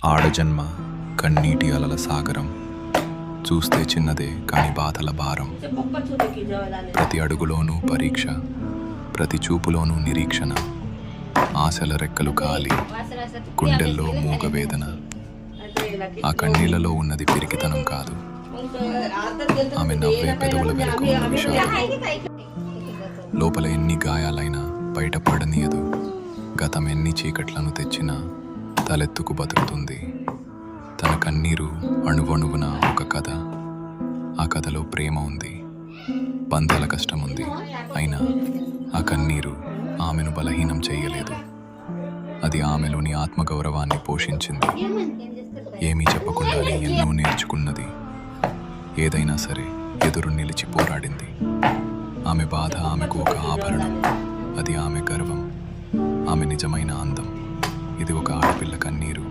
ఆడజన్మ కన్నీటి అలల సాగరం, చూస్తే చిన్నదే కాని బాధల భారం. ప్రతి అడుగులోనూ పరీక్ష, ప్రతి చూపులోనూ నిరీక్షణ. ఆశల రెక్కలు కాలి, గుండెల్లో మూగవేదన. ఆ కన్నీళ్లలో ఉన్నది పిరికితనం కాదు, ఆమె నవ్వే పెదవుల వెనుక ఉన్న విషాదం. లోపల ఎన్ని గాయాలైనా బయటపడనీయదు, గతం ఎన్ని చీకట్లను తెచ్చినా తలెత్తుకు బతుకుతుంది. తన కన్నీరు అణువణువున ఒక కథ. ఆ కథలో ప్రేమ ఉంది, బంధాల కష్టం ఉంది. అయినా ఆ కన్నీరు ఆమెను బలహీనం చేయలేదు, అది ఆమెలోని ఆత్మగౌరవాన్ని పోషించింది. ఏమీ చెప్పకుండానే ఎన్నో నేర్చుకున్నది. ఏదైనా సరే ఎదురు నిలిచి పోరాడింది. ఆమె బాధ ఆమెకు ఒక ఆభరణం, అది ఆమె గర్వం, ఆమె నిజమైన అందం. ఇది ఒక ఆడపిల్ల కన్నీరు.